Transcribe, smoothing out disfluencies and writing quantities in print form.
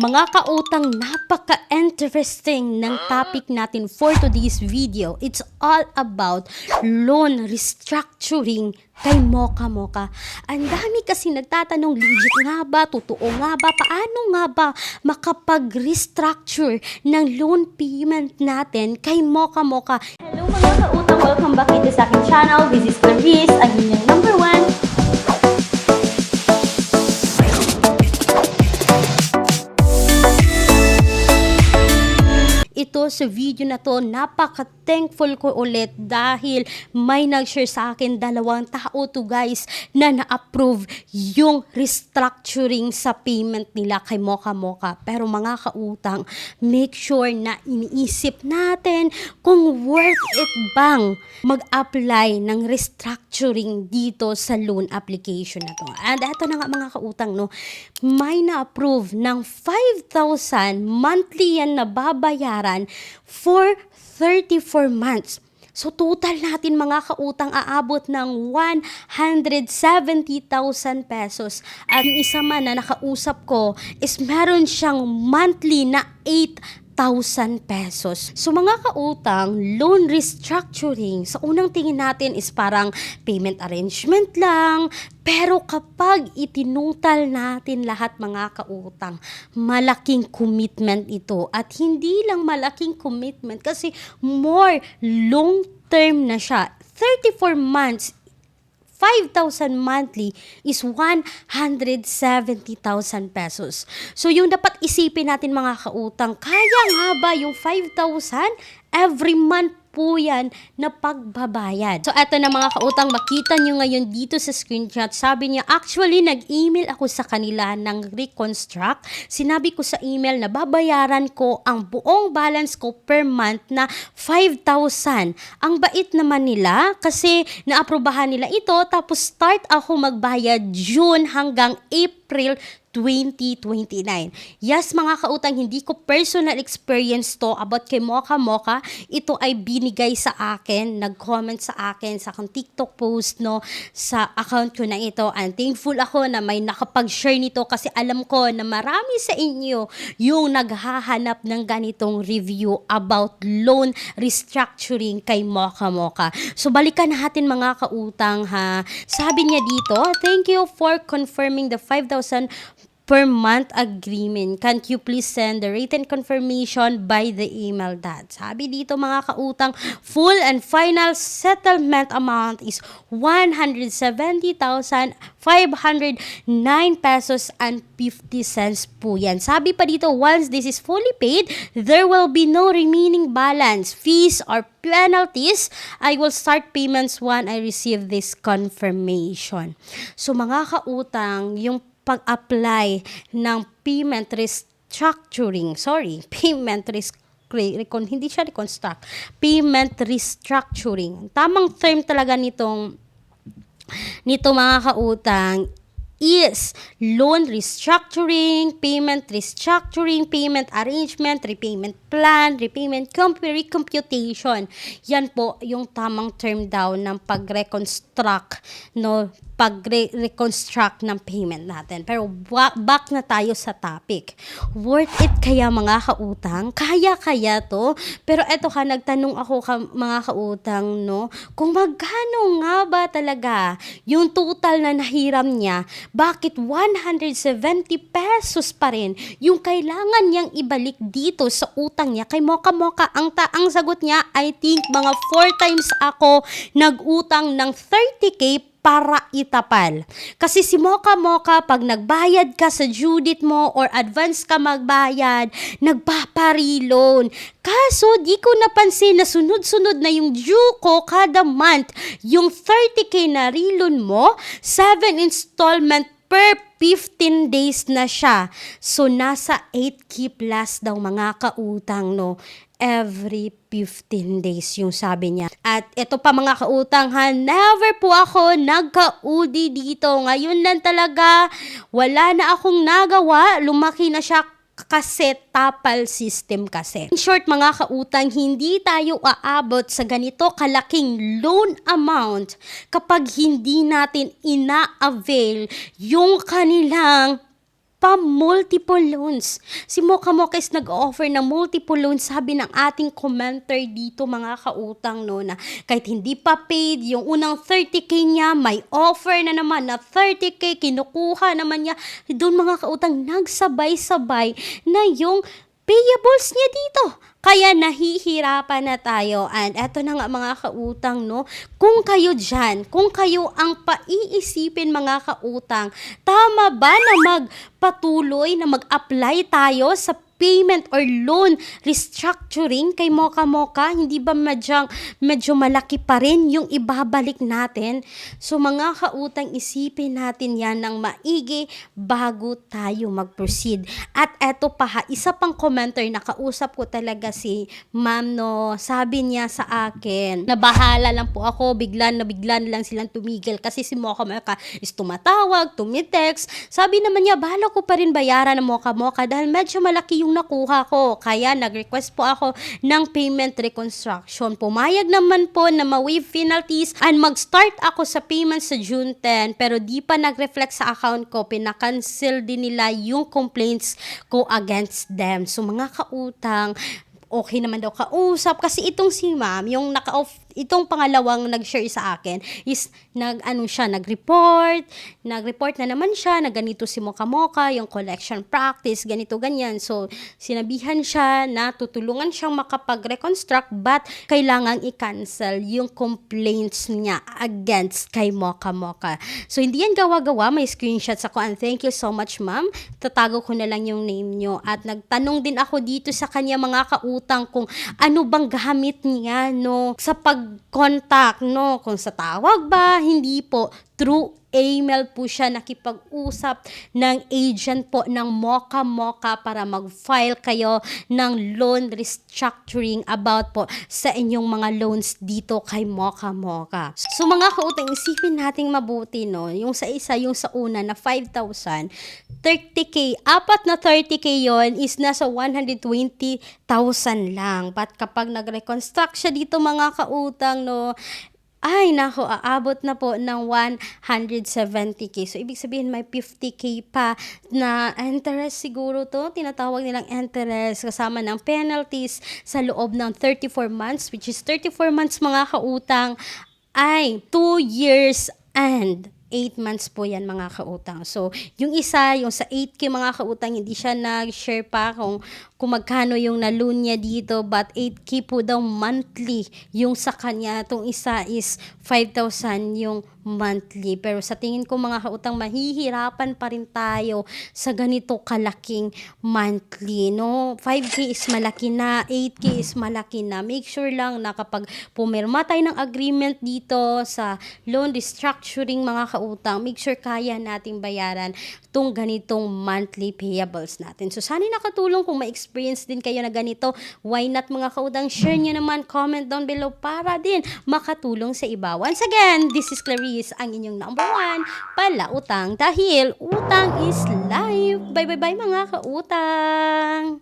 Mga kautang, napaka-interesting ng topic natin for today's video. It's all about loan restructuring kay Mocha Mocha. Ang dami kasi nagtatanong, legit nga ba? Totoo nga ba? Paano nga ba makapag-restructure ng loan payment natin kay Mocha Mocha? Hello mga kautang, welcome back dito sa aking channel. This is Clarice, ang inyong number 1 ito sa video na to. Napaka-thankful ko ulit dahil may nag-share sa akin, 2 tao to guys, na na-approve yung restructuring sa payment nila kay Mocha Mocha. Pero mga kautang, make sure na iniisip natin kung worth it bang mag-apply ng restructuring dito sa loan application na to. And eto na nga mga kautang, no, may na-approve ng 5,000 monthly yan na babayaran for 34 months. So total natin mga kautang aabot ng 170,000 pesos. At yung isa man na nakausap ko is meron siyang monthly na 8,000 pesos. So mga kautang, loan restructuring, sa unang tingin natin is parang payment arrangement lang. Pero kapag itinutal natin lahat mga kautang, malaking commitment ito. At hindi lang malaking commitment kasi more long term na siya. 34 months, 5,000 monthly is 170,000 pesos. So yung dapat isipin natin mga kautang, kaya nga ba yung 5,000 every month po yan na pagbabayad? So eto na mga kautang, makita nyo ngayon dito sa screenshot. Sabi niya, actually nag-email ako sa kanila ng reconstruct. Sinabi ko sa email na babayaran ko ang buong balance ko per month na 5,000. Ang bait naman nila kasi naaprobahan nila ito, tapos start ako magbayad June hanggang April 2029. Yes mga kautang, hindi ko personal experience to about kay Mocha Mocha. Ito ay binigay sa akin, nag-comment sa akin sa akong TikTok post, no, sa account ko na ito. And thankful ako na may nakapag-share nito kasi alam ko na marami sa inyo yung naghahanap ng ganitong review about loan restructuring kay Mocha Mocha. So balikan natin mga kautang ha. Sabi niya dito, thank you for confirming the 5,000 per month agreement. Can't you please send the written confirmation by the email that? Sabi dito mga kautang, full and final settlement amount is 170,509 pesos and 50 cents po yan. Sabi pa dito, once this is fully paid, there will be no remaining balance, fees or penalties. I will start payments when I receive this confirmation. So mga kautang, yung pag-apply ng payment restructuring, hindi siya reconstruct, payment restructuring. Tamang term talaga nito mga kautang is loan restructuring, payment arrangement, repayment plan, repayment recomputation. Yan po yung tamang term daw ng pag-reconstruct, no, pag-reconstruct ng payment natin. Pero back na tayo sa topic. Worth it kaya mga kautang? Kaya to? Pero eto ka, nagtanong ako mga kautang, no, kung magkano nga ba talaga yung total na nahiram niya, bakit 170 pesos pa rin yung kailangan niyang ibalik dito sa utang niya kay Mocha Mocha? Ang sagot niya, I think mga 4 times ako nag-utang ng 30K para itapal. Kasi si Mocha Mocha, pag nagbayad ka sa due date mo or advance ka magbayad, nagpaparilon. Kaso, di ko napansin na sunod-sunod na yung due ko kada month. Yung 30K na rilon mo, 7 installment per 15 days na siya. So, nasa 8K plus daw mga kautang, no, every 15 days yung sabi niya. At ito pa mga kautang ha, never po ako nagka-UD dito. Ngayon lang talaga, wala na akong nagawa. Lumaki na siya kasi tapal system kasi. In short mga kautang, hindi tayo aabot sa ganito kalaking loan amount kapag hindi natin ina-avail yung kanilang pa multiple loans. Si Mocha Mocha is nag-offer ng multiple loans, sabi ng ating commenter dito mga kautang, no, na kahit hindi pa paid, yung unang 30k niya, may offer na naman na 30k, kinukuha naman niya. Doon mga kautang, nagsabay-sabay na yung payables niya dito. Kaya nahihirapan na tayo. And eto na nga mga kautang, no? Kung kayo dyan, kung kayo ang paiisipin mga kautang, tama ba na magpatuloy na mag-apply tayo sa payment or loan restructuring kay Mocha Mocha? Hindi ba medyo malaki pa rin yung ibabalik natin? So mga kautang, isipin natin yan ng maigi bago tayo mag-proceed. At eto pa ha, isa pang commenter, nakausap ko talaga si ma'am, no, sabi niya sa akin, na bahala lang po ako, bigla na lang silang tumigil kasi si Mocha Mocha is tumatawag, tumitext. Sabi naman niya, bahala ko pa rin bayaran ng Mocha Mocha dahil medyo malaki yung nakuha ko. Kaya nag-request po ako ng payment reconstruction. Pumayag naman po na ma-waive penalties and mag-start ako sa payment sa June 10, pero di pa nag-reflect sa account ko. Pinakancel din nila yung complaints ko against them. So mga kautang, okay naman daw kausap kasi itong si ma'am, yung itong pangalawang nag-share sa akin is nag-report na naman siya na ganito si Mocha Mocha, yung collection practice, ganito ganyan. So sinabihan siya na tutulungan siyang makapag-reconstruct but kailangang i-cancel yung complaints niya against kay Mocha Mocha. So hindi yan gawa-gawa, may screenshots ako and thank you so much ma'am. Tatago ko na lang yung name nyo at nagtanong din ako dito sa kanya mga kautang kung ano bang gamit niya, no, sa pag-contact, no, kung sa tawag ba, hindi po, through email po siya nakipag-usap ng agent po ng Mocha Mocha para mag-file kayo ng loan restructuring about po sa inyong mga loans dito kay Mocha Mocha. So mga kautang, isipin nating mabuti, no, yung sa isa, yung sa una na 5,000, 30k, apat na 30k yon is nasa 120,000 lang. But kapag nag-reconstruct siya dito mga kautang, no, ay nako, aabot na po ng 170k. So ibig sabihin may 50k pa na interest siguro to. Tinatawag nilang interest kasama ng penalties sa loob ng 34 months, which is 34 months mga kautang ay 2 years and 8 months po yan mga kautang. So, yung isa, yung sa 8K mga kautang, hindi siya nag-share pa kung magkano yung na-loan niya dito, but 8K po daw monthly yung sa kanya. Itong isa is 5,000 yung monthly. Pero sa tingin ko mga kautang, mahihirapan pa rin tayo sa ganito kalaking monthly, no? 5K is malaki na, 8K is malaki na. Make sure lang na kapag pumirma tayo ng agreement dito sa loan restructuring mga kautang, make sure kaya nating bayaran itong ganitong monthly payables natin. So sana nakatulong. Kung ma-experience din kayo na ganito, why not mga kautang, share nyo naman, comment down below para din makatulong sa iba. Once again, this is Clarice, ang inyong number 1 palautang dahil utang is life. Bye bye bye mga kautang!